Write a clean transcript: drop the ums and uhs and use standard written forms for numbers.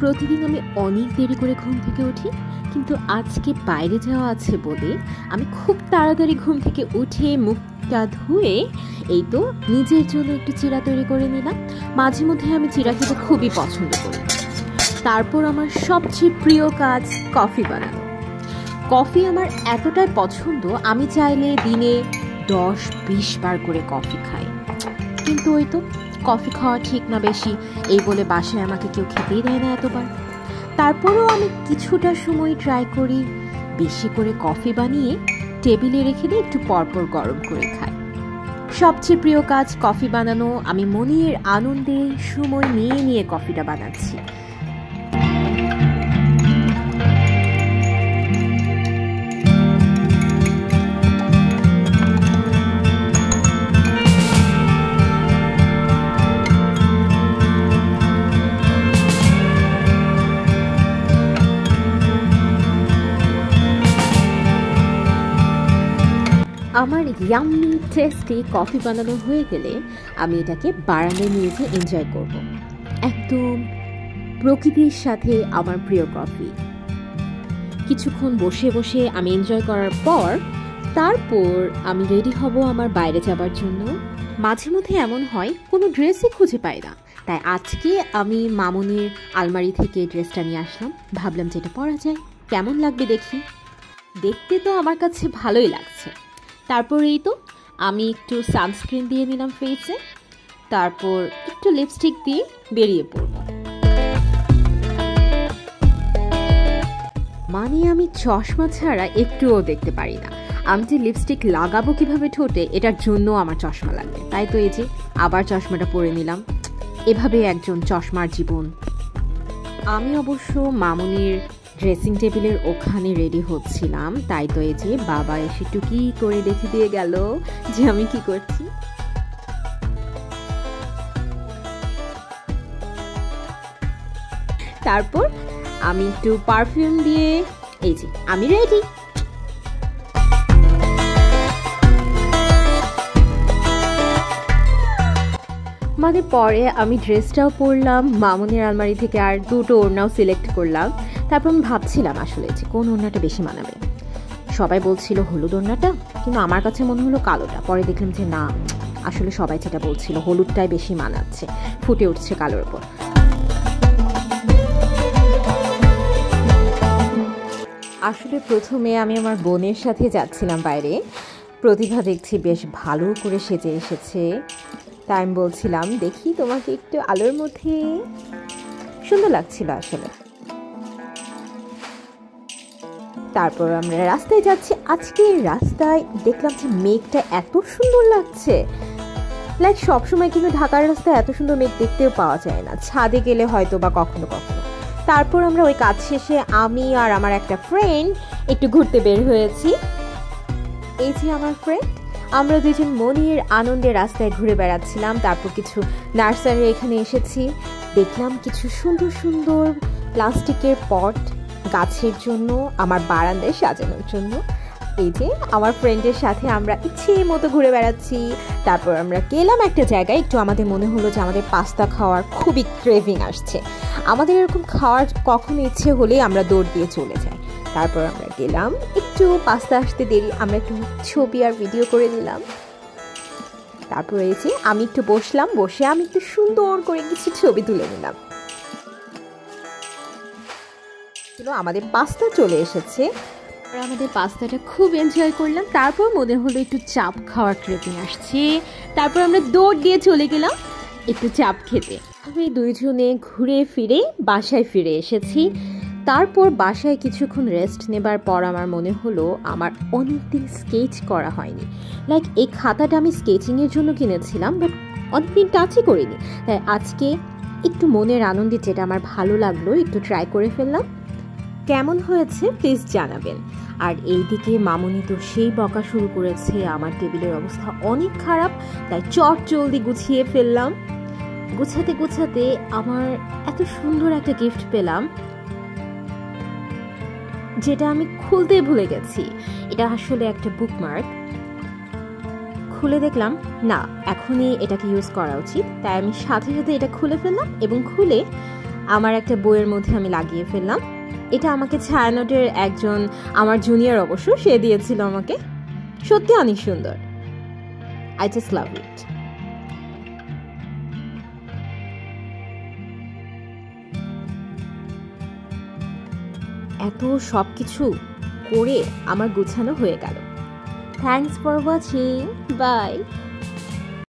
প্রতিদিন আমি অনেক দেরি করে ঘুম থেকে উঠি, কিন্তু আজকে বাইরে যাওয়া আছে বলে আমি খুব তাড়াতাড়ি ঘুম থেকে উঠে মুখটা ধুয়ে এই তো নিজের জন্য একটু চিড়া তৈরি করে নিলাম। মাঝে মধ্যে আমি চিড়া খেতে খুবই পছন্দ করি। তারপর আমার সবচেয়ে প্রিয় কাজ কফি বানানো। কফি আমার এতটাই পছন্দ, আমি চাইলে দিনে 10-20 বার করে কফি খাই, কিন্তু ওই তো কফি খাওয়া ঠিক না বেশি, এই বলে বাসায় আমাকে কেউ খেতেই দেয় না এতবার। তারপরেও আমি কিছুটা সময় ট্রাই করি বেশি করে কফি বানিয়ে টেবিলে রেখে দিয়ে একটু পরপর গরম করে খাই। সবচেয়ে প্রিয় কাজ কফি বানানো। আমি মনের আনন্দে সময় নিয়ে নিয়ে কফিটা বানাচ্ছি। আমার ইয়াম্মি টেস্টি কফি বানানো হয়ে গেলে আমি এটাকে বারান্দায় নিয়ে যেয়ে এনজয় করব। একদম প্রকৃতির সাথে আমার প্রিয় কফি। কিছুক্ষণ বসে বসে আমি এনজয় করার পর তারপর আমি রেডি হব আমার বাইরে যাবার জন্য। মাঝে মধ্যে এমন হয় কোনো ড্রেসই খুঁজে পাই না, তাই আজকে আমি মামুনির আলমারি থেকে ড্রেসটা নিয়ে আসলাম। ভাবলাম যেটা পরা যায়, কেমন লাগবে দেখি। দেখতে তো আমার কাছে ভালোই লাগছে। তারপর এই তো আমি একটু সানস্ক্রিন দিয়ে নিলাম ফেসে, তারপর একটু লিপস্টিক দিয়ে বেরিয়ে পড়ব। মানে আমি চশমা ছাড়া একটুও দেখতে পারি না। আমি যে লিপস্টিক লাগাবো কিভাবে ঠোঁটে, এটার জন্য আমার চশমা লাগবে। তাই তো এই যে আবার চশমাটা পরে নিলাম। এভাবে একজন চশমার জীবন। আমি অবশ্য মামুনির ড্রেসিং টেবিলের ওখানে রেডি হচ্ছিলাম, তাই তো এই যে বাবা এসে টুকি করে দেখে দিয়ে গেল যে আমি কি করছি। তারপর আমি একটু পারফিউম দিয়ে এই যে আমি রেডি। মানে পরে আমি ড্রেসটাও পরলাম, মামুনির আলমারি থেকে আর দুটো ওড়নাও সিলেক্ট করলাম। তারপর আমি ভাবছিলাম আসলে যে কোন ওড়নাটা বেশি মানাবে। সবাই বলছিল হলুদ ওড়নাটা, কিন্তু আমার কাছে মনে হলো কালোটা। পরে দেখলাম যে না, আসলে সবাই যেটা বলছিল হলুদটাই বেশি মানাচ্ছে, ফুটে উঠছে কালোর ওপর। আসলে প্রথমে আমি আমার বোনের সাথে যাচ্ছিলাম বাইরে। প্রতিভা দেখছি বেশ ভালো করে সেজে এসেছে, তাই আমি বলছিলাম দেখি তোমাকে একটু আলোর মধ্যে। সুন্দর লাগছিল আসলে। তারপর আমরা রাস্তায় যাচ্ছি। আজকে রাস্তায় দেখলাম যে মেঘটা এত সুন্দর লাগছে, লাইক সবসময় কিন্তু ঢাকার রাস্তায় এত সুন্দর মেঘ দেখতেও পাওয়া যায় না, ছাদে গেলে হয়তো বা কখনো কখনো। তারপর আমরা ওই কাজ শেষে আমি আর আমার একটা ফ্রেন্ড একটু ঘুরতে বের হয়েছি। এই যে আমার ফ্রেন্ড, আমরা দুজন মনের আনন্দে রাস্তায় ঘুরে বেড়াচ্ছিলাম। তারপর কিছু নার্সারি এখানে এসেছি, দেখলাম কিছু সুন্দর সুন্দর প্লাস্টিকের পট গাছের জন্য, আমার বারান্দায় সাজানোর জন্য। এই যে আমার ফ্রেন্ডের সাথে আমরা ইচ্ছে মতো ঘুরে বেড়াচ্ছি। তারপর আমরা গেলাম একটা জায়গায়, একটু আমাদের মনে হলো যে আমাদের পাস্তা খাওয়ার খুবই ক্রেভিং আসছে। আমাদের এরকম খাওয়ার কখনো ইচ্ছে হলে আমরা দৌড় দিয়ে চলে যাই। তারপর আমরা গেলাম, একটু পাস্তা আসতে দেরি, আমরা একটু ছবি আর ভিডিও করে নিলাম। তারপর এই যে আমি একটু বসলাম, বসে আমি একটু সুন্দর করে কিছু ছবি তুলে নিলাম। আমাদের পাস্তা চলে এসেছে, আমাদের পাস্তাটা খুব এনজয় করলাম। তারপর মনে হলো একটু চাপ খাওয়ার ক্রেভিং আসছে, তারপর আমরা দৌড় দিয়ে চলে গেলাম একটু চাপ খেতে। আমি দুইজনে ঘুরে ফিরে বাসায় ফিরে এসেছি। তারপর বাসায় কিছুক্ষণ রেস্ট নেবার পর আমার মনে হলো আমার অনেকদিন স্কেচ করা হয়নি। লাইক এই খাতাটা আমি স্কেচিংয়ের জন্য কিনেছিলাম, বাট অনেকদিন টাচই করিনি। তাই আজকে একটু মনের আনন্দে যেটা আমার ভালো লাগলো একটু ট্রাই করে ফেললাম। কেমন হয়েছে প্লিজ জানাবেন। আর এইদিকে মামুনি তো সেই বকা শুরু করেছে, আমার টেবিলের অবস্থা অনেক খারাপ, তাই চট জলদি গুছিয়ে ফেললাম। গুছাতে গুছাতে আমার এত সুন্দর একটা গিফট পেলাম, যেটা আমি খুলতে ভুলে গেছি। এটা আসলে একটা বুকমার্ক। খুলে দেখলাম না, এখনই এটাকে ইউজ করা উচিত, তাই আমি সাথে সাথে এটা খুলে ফেললাম এবং খুলে আমার একটা বইয়ের মধ্যে আমি লাগিয়ে ফেললাম। এটা আমাকে ছায়ানটের একজন আমার জুনিয়র অবশ্য সে দিয়েছিল আমাকে। সত্যি অনেক সুন্দর। আই জাস্ট লাভ ইট। এত সব কিছু করে আমার গুছানো হয়ে গেল। Thanks for watching. বাই।